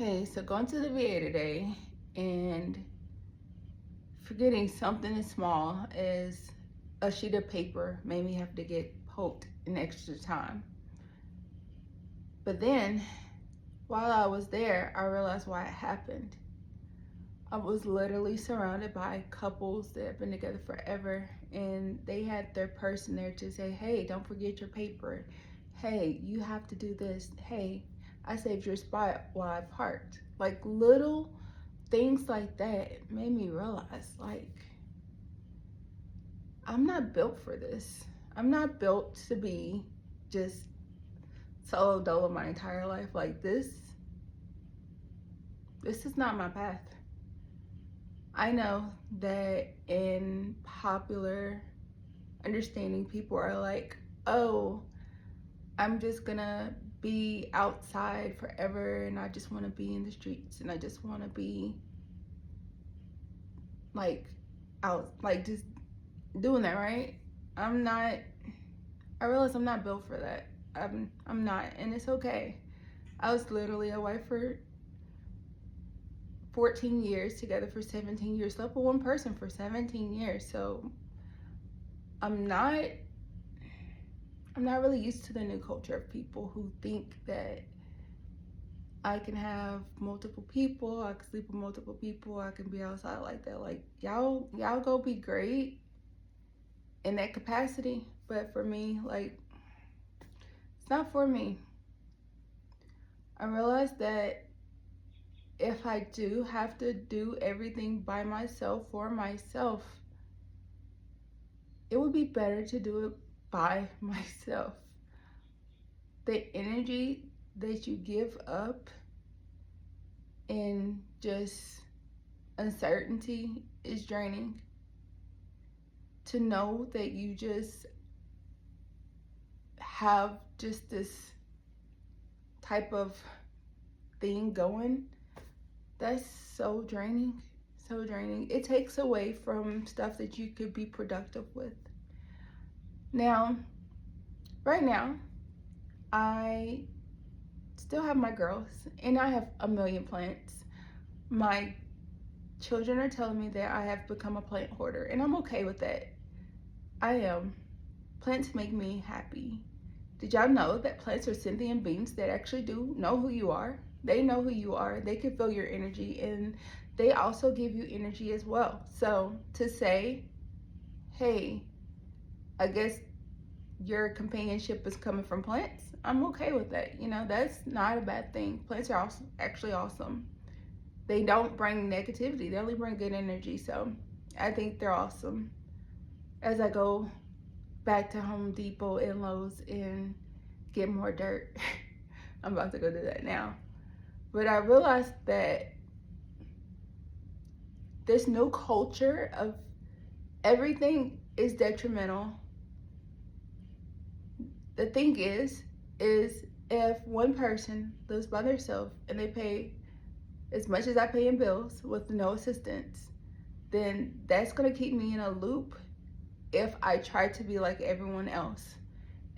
Okay, so going to the VA today and forgetting something as small as a sheet of paper made me have to get poked an extra time. But then, while I was there, I realized why it happened. I was literally surrounded by couples that have been together forever, and they had their person there to say, hey, don't forget your paper. Hey, you have to do this. Hey, I saved your spot while I parked. Like little things like that made me realize, like, I'm not built for this. I'm not built to be just solo dolo my entire life. Like this is not my path. I know that in popular understanding, people are like, oh, I'm just gonna be outside forever and I just wanna be in the streets and I just wanna be like out, like just doing that, right? I'm not, I realize I'm not built for that. I'm not, and it's okay. I was literally a wife for 14 years, together for 17 years, slept with one person for 17 years. So I'm not I'm not really used to the new culture of people who think that I can have multiple people, I can sleep with multiple people, I can be outside like that. Like y'all go be great in that capacity, but for me, like it's not for me. I realized that if I do have to do everything by myself for myself, it would be better to do it by myself. The energy that you give up in just uncertainty is draining. To know that you just have just this type of thing going, that's so draining. So draining. It takes away from stuff that you could be productive with. Now, right now, I still have my girls and I have a million plants. My children are telling me that I have become a plant hoarder, and I'm okay with that. I am. Plants make me happy. Did y'all know that plants are sentient beings that actually do know who you are? They know who you are. They can feel your energy, and they also give you energy as well. So to say, hey, I guess your companionship is coming from plants, I'm okay with that. You know, that's not a bad thing. Plants are also actually awesome. They don't bring negativity, they only bring good energy. So I think they're awesome. As I go back to Home Depot and Lowe's and get more dirt, I'm about to go do that now. But I realized that this new culture of everything is detrimental. The thing is if one person lives by themselves and they pay as much as I pay in bills with no assistance, then that's gonna keep me in a loop if I try to be like everyone else.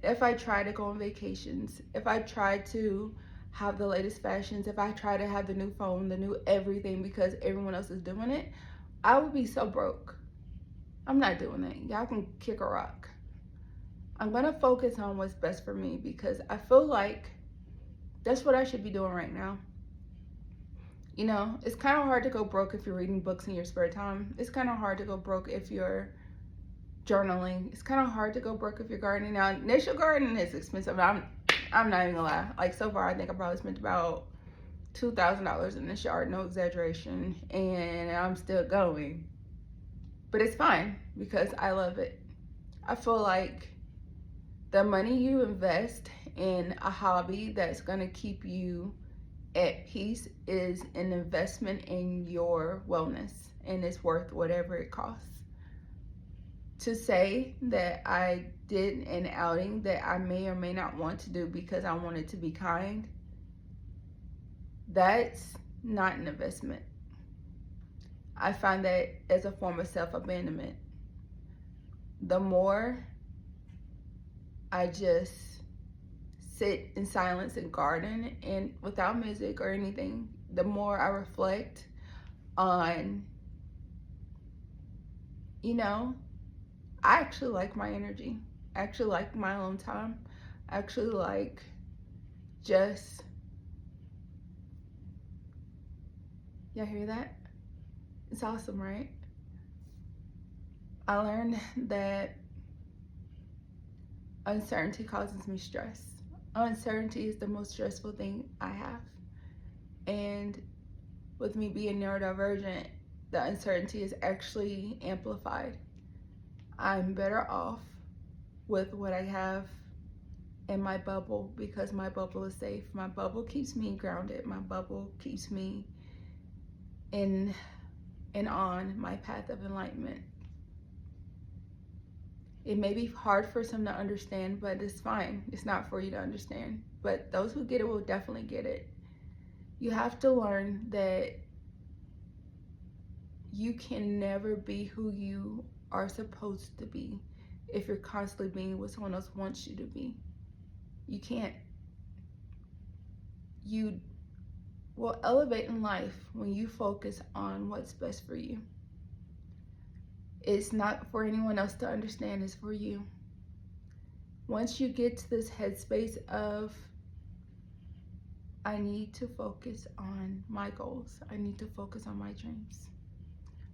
If I try to go on vacations, if I try to have the latest fashions, if I try to have the new phone, the new everything because everyone else is doing it, I would be so broke. I'm not doing that. Y'all can kick a rock. I'm gonna focus on what's best for me because I feel like that's what I should be doing right now. You know, it's kind of hard to go broke if you're reading books in your spare time. It's kind of hard to go broke if you're journaling. It's kind of hard to go broke if you're gardening. Now, initial gardening is expensive. I'm not even gonna lie. Like so far, I think I probably spent about $2,000 in this yard, no exaggeration, and I'm still going. But it's fine because I love it. I feel like the money you invest in a hobby that's gonna keep you at peace is an investment in your wellness, and it's worth whatever it costs. To say that I did an outing that I may or may not want to do because I wanted to be kind, that's not an investment. I find that as a form of self-abandonment. The more I just sit in silence and garden and without music or anything, the more I reflect on, you know, I actually like my energy. I actually like my own time. I actually like just, y'all hear that? It's awesome, right? I learned that uncertainty causes me stress. Uncertainty is the most stressful thing I have. And with me being neurodivergent, the uncertainty is actually amplified. I'm better off with what I have in my bubble because my bubble is safe. My bubble keeps me grounded. My bubble keeps me in and on my path of enlightenment. It may be hard for some to understand, but it's fine. It's not for you to understand. But those who get it will definitely get it. You have to learn that you can never be who you are supposed to be if you're constantly being what someone else wants you to be. You can't. You will elevate in life when you focus on what's best for you. It's not for anyone else to understand, it's for you. Once you get to this headspace of, I need to focus on my goals, I need to focus on my dreams.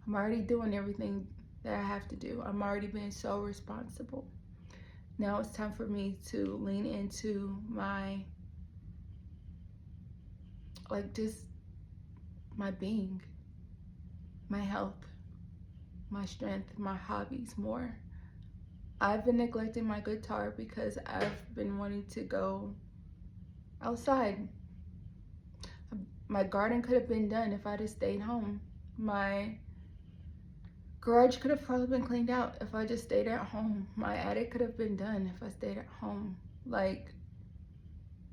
I'm already doing everything that I have to do. I'm already being so responsible. Now it's time for me to lean into my, just my being, my health, my strength, my hobbies more. I've been neglecting my guitar because I've been wanting to go outside. My garden could have been done if I'd have stayed home. My garage could have probably been cleaned out if I just stayed at home. My attic could have been done if I stayed at home.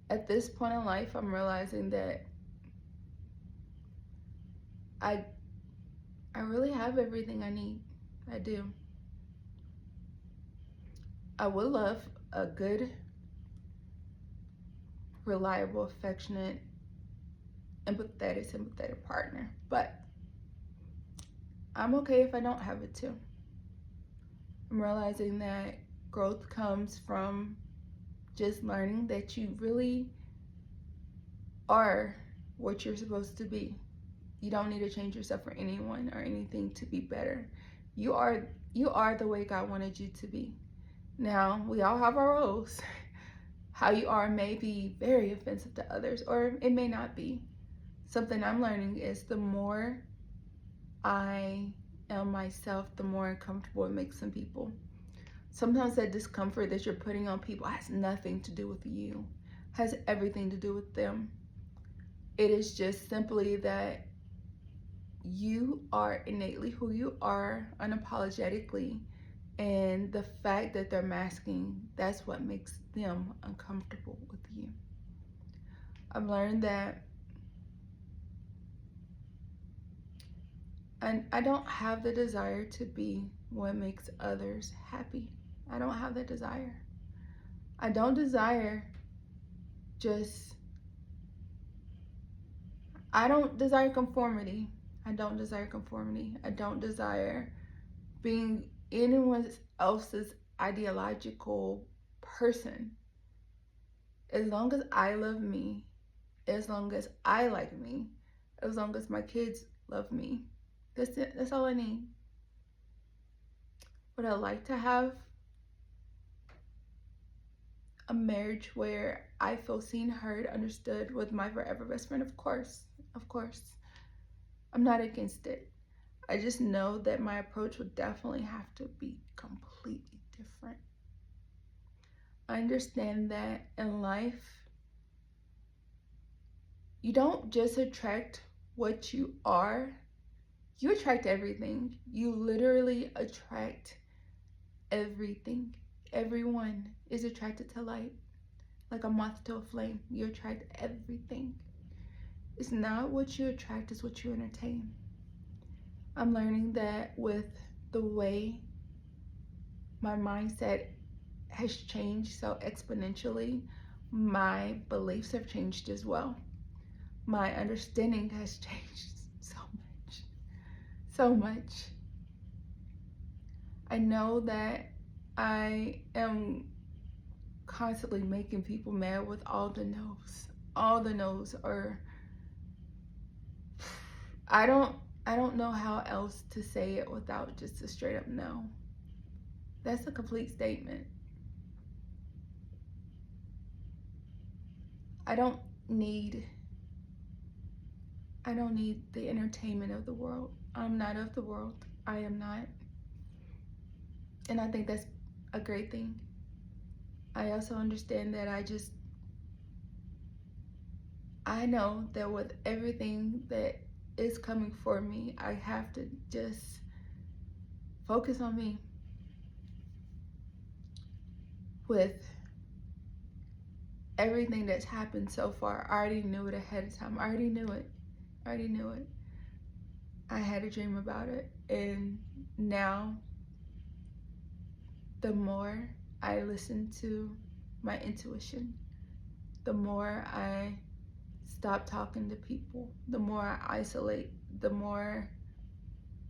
At this point in life, I'm realizing that I really have everything I need. I do. I would love a good, reliable, affectionate, sympathetic partner, but I'm okay if I don't have it too. I'm realizing that growth comes from just learning that you really are what you're supposed to be. You don't need to change yourself for anyone or anything to be better. You are the way God wanted you to be. Now, we all have our roles. How you are may be very offensive to others, or it may not be. Something I'm learning is the more I am myself, the more uncomfortable it makes some people. Sometimes that discomfort that you're putting on people has nothing to do with you, has everything to do with them. It is just simply that you are innately who you are, unapologetically, and the fact that they're masking, that's what makes them uncomfortable with you. I've learned that I don't have the desire to be what makes others happy. I don't have that desire. I don't desire I don't desire conformity. I don't desire conformity. I don't desire being anyone else's ideological person. As long as I love me, as long as I like me, as long as my kids love me, that's it. That's all I need. Would I like to have a marriage where I feel seen, heard, understood with my forever best friend? Of course. Of course. I'm not against it. I just know that my approach would definitely have to be completely different. I understand that in life, you don't just attract what you are, you attract everything. You literally attract everything. Everyone is attracted to light. Like a moth to a flame, you attract everything. It's not what you attract, it's what you entertain. I'm learning that with the way my mindset has changed so exponentially my beliefs have changed as well. My understanding has changed so much. So much. I know that I am constantly making people mad with all the no's. All the no's are I don't know how else to say it without just a straight up no. That's a complete statement. I don't need I don't need the entertainment of the world. I'm not of the world. I am not. And I think that's a great thing. I also understand that I know that with everything that is coming for me, I have to just focus on me. With everything that's happened so far, I already knew it ahead of time. I already knew it. I had a dream about it. And now, the more I listen to my intuition, the more I stop talking to people, the more I isolate, the more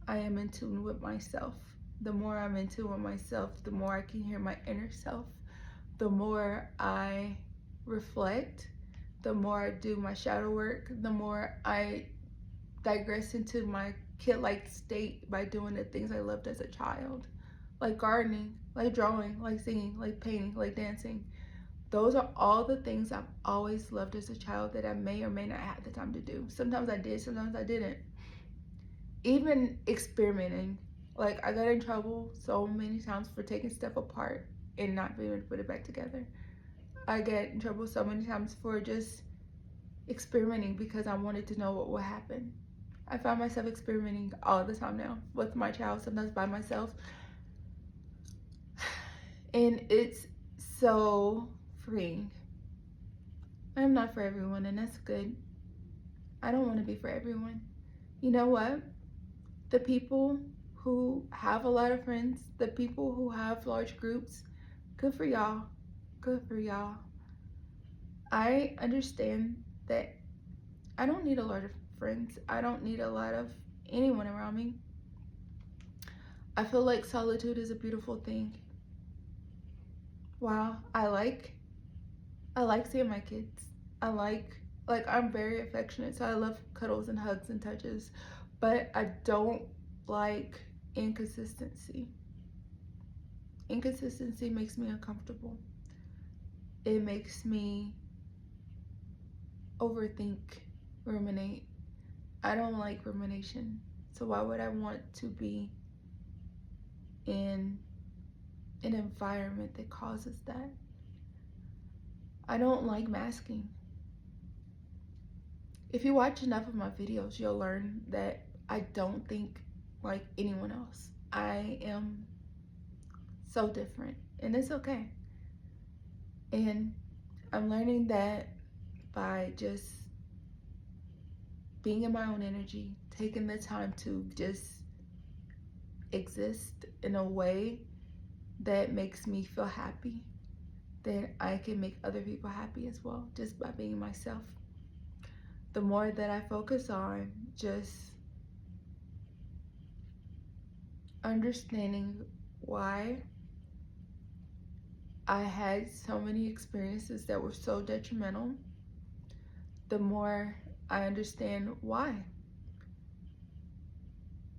I am in tune with myself. The more I'm in tune with myself, the more I can hear my inner self. The more I reflect, the more I do my shadow work, the more I digress into my kid-like state by doing the things I loved as a child, like gardening, like drawing, like singing, like painting, like dancing. Those are all the things I've always loved as a child that I may or may not have the time to do. Sometimes I did, sometimes I didn't. Even experimenting, like I got in trouble so many times for taking stuff apart and not being able to put it back together. I get in trouble so many times for just experimenting because I wanted to know what would happen. I find myself experimenting all the time now with my child, sometimes by myself. And it's so freeing. I'm not for everyone, and that's good. I don't want to be for everyone. You know what? The people who have a lot of friends, the people who have large groups, good for y'all. Good for y'all. I understand that I don't need a lot of friends. I don't need a lot of anyone around me. I feel like solitude is a beautiful thing. Wow, I like seeing my kids. I like I'm very affectionate, so I love cuddles and hugs and touches, but I don't like inconsistency. Inconsistency makes me uncomfortable. It makes me overthink, ruminate. I don't like rumination. So why would I want to be in an environment that causes that? I don't like masking. If you watch enough of my videos, you'll learn that I don't think like anyone else. I am so different, and it's okay. And I'm learning that by just being in my own energy, taking the time to just exist in a way that makes me feel happy, then I can make other people happy as well, just by being myself. The more that I focus on just understanding why I had so many experiences that were so detrimental, the more I understand why.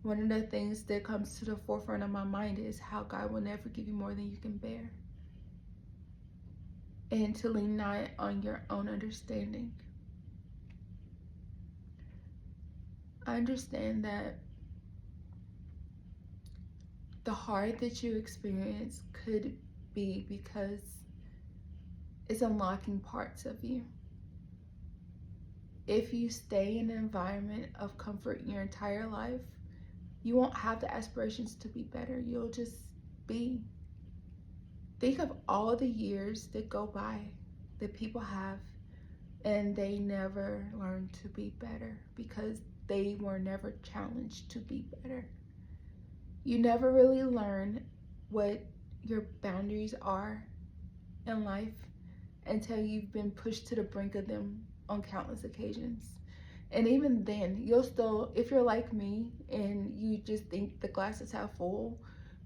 One of the things that comes to the forefront of my mind is how God will never give you more than you can bear. And to lean not on your own understanding. I understand that the heart that you experience could be because it's unlocking parts of you. If you stay in an environment of comfort your entire life, you won't have the aspirations to be better. You'll just be. Think of all the years that go by that people have and they never learn to be better because they were never challenged to be better. You never really learn what your boundaries are in life until you've been pushed to the brink of them on countless occasions. And even then, you'll still, if you're like me and you just think the glass is half full,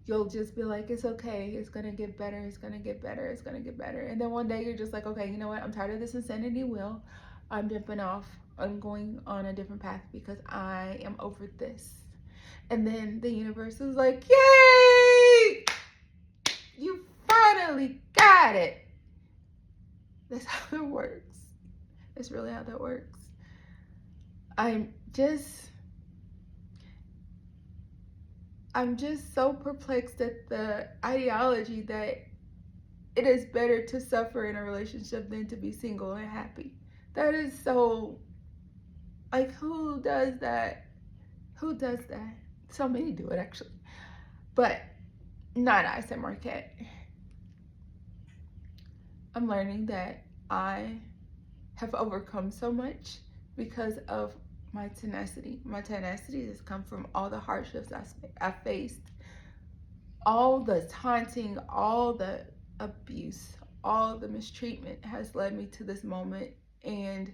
you'll just be like, it's okay, it's gonna get better, it's gonna get better, it's gonna get better. And then one day you're just like, okay, you know what, I'm tired of this insanity wheel. I'm dipping off, I'm going on a different path because I am over this. And then the universe is like, yay! You finally got it. That's how it works. That's really how that works. I'm just so perplexed at the ideology that it is better to suffer in a relationship than to be single and happy. That is so, like, who does that? Who does that? So many do it, actually. But not I, said Marquette. I'm learning that I have overcome so much because of my tenacity. My tenacity has come from all the hardships I faced, all the taunting, all the abuse, all the mistreatment has led me to this moment. And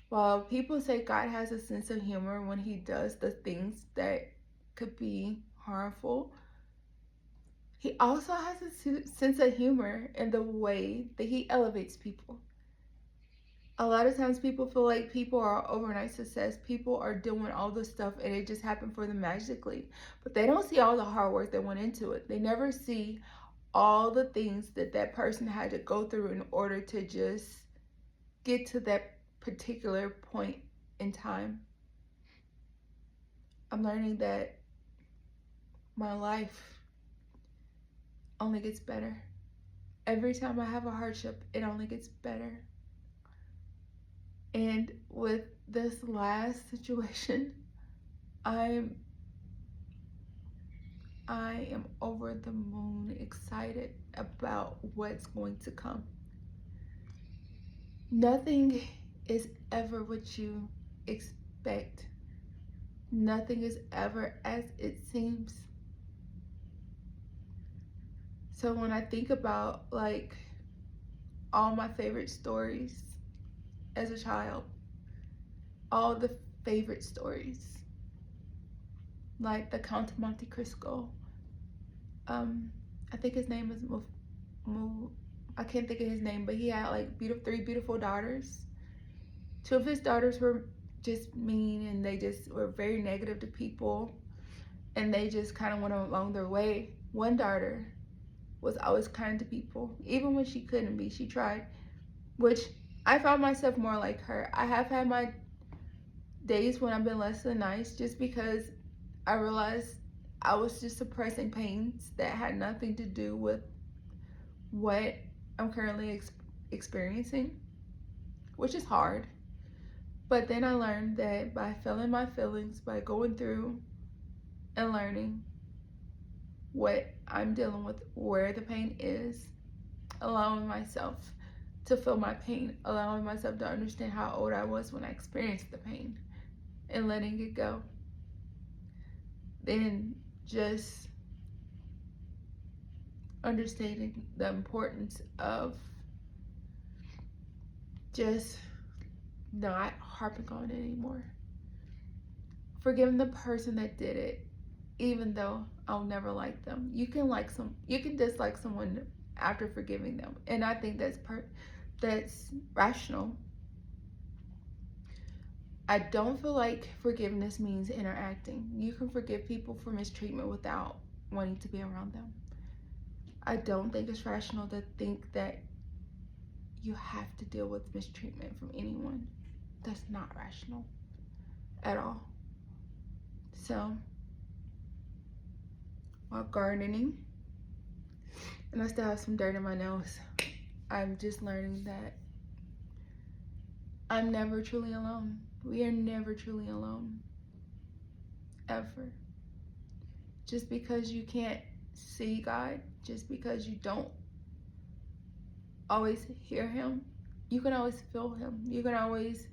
while people say God has a sense of humor when he does the things that could be harmful, he also has a sense of humor in the way that he elevates people. A lot of times people feel like people are overnight success. People are doing all this stuff and it just happened for them magically. But they don't see all the hard work that went into it. They never see all the things that that person had to go through in order to just get to that particular point in time. I'm learning that my life only gets better. Every time I have a hardship, it only gets better. And with this last situation, I am over the moon excited about what's going to come. Nothing is ever what you expect. Nothing is ever as it seems. So when I think about like all my favorite stories as a child, all the favorite stories, like the Count of Monte Cristo, I think his name is I can't think of his name, but he had like three beautiful daughters. Two of his daughters were just mean and they just were very negative to people and they just kind of went along their way. One daughter was always kind to people, even when she couldn't be. She tried, which I found myself more like her. I have had my days when I've been less than nice just because I realized I was just suppressing pains that had nothing to do with what I'm currently experiencing, which is hard. But then I learned that by feeling my feelings, by going through and learning what I'm dealing with, where the pain is, allowing myself to feel my pain, allowing myself to understand how old I was when I experienced the pain and letting it go. Then just understanding the importance of just not harping on it anymore. Forgiving the person that did it, even though I'll never like them. You can dislike someone after forgiving them, and I think that's rational. I don't feel like forgiveness means interacting. You can forgive people for mistreatment without wanting to be around them. I don't think it's rational to think that you have to deal with mistreatment from anyone. That's not rational at all. So, while gardening, and I still have some dirt in my nose, I'm just learning that I'm never truly alone. We are never truly alone. Ever. Just because you can't see God, just because you don't always hear him, you can always feel him. You can always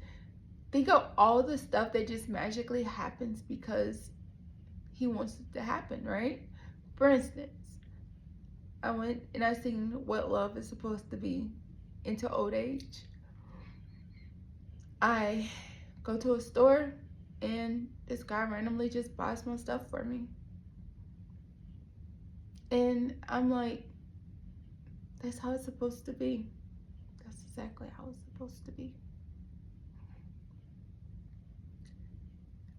think of all the stuff that just magically happens because he wants it to happen, right? For instance, I went and I seen what love is supposed to be into old age. I go to a store and this guy randomly just buys my stuff for me. And I'm like, that's how it's supposed to be. That's exactly how it's supposed to be.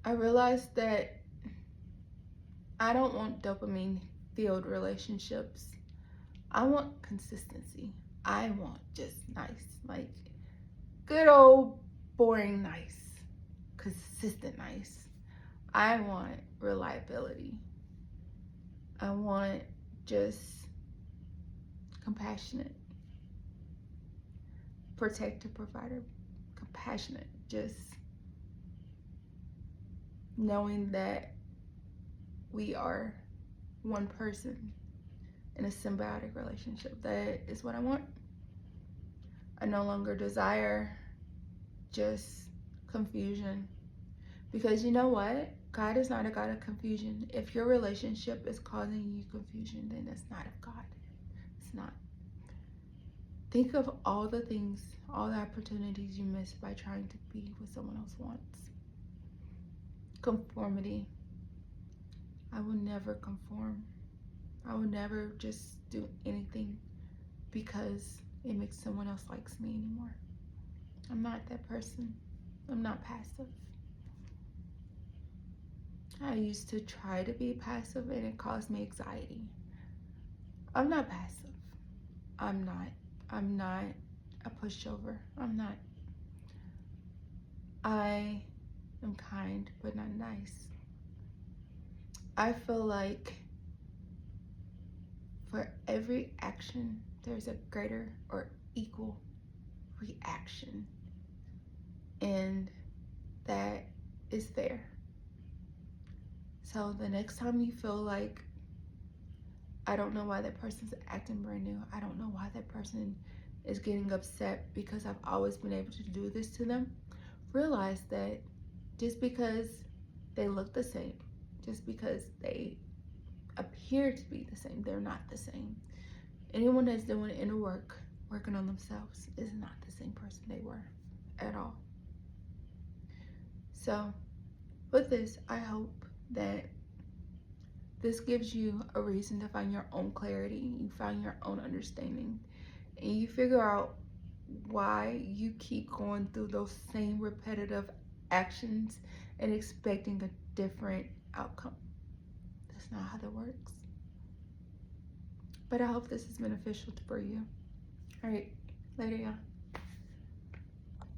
I realized that I don't want dopamine filled relationships. I want consistency. I want just nice, like good old boring nice, consistent nice. I want reliability. I want just compassionate, protector, provider, compassionate, just knowing that we are one person in a symbiotic relationship. That is what I want. I no longer desire just confusion. Because you know what? God is not a God of confusion. If your relationship is causing you confusion, then it's not of God. It's not. Think of all the things, all the opportunities you missed by trying to be what someone else wants. Conformity. I will never conform. I will never just do anything because it makes someone else likes me anymore. I'm not that person. I'm not passive. I used to try to be passive and it caused me anxiety. I'm not passive. I'm not a pushover. I'm not. I am kind but not nice. I feel like for every action, there's a greater or equal reaction. And that is fair. So the next time you feel like, I don't know why that person's acting brand new, I don't know why that person is getting upset because I've always been able to do this to them, realize that just because they look the same, just because they appear to be the same, they're not the same. Anyone that's doing inner work, working on themselves, is not the same person they were at all. So with this, I hope that this gives you a reason to find your own clarity, you find your own understanding, and you figure out why you keep going through those same repetitive actions and expecting a different outcome. That's not how that works. But I hope this is beneficial for you. All right, later, y'all.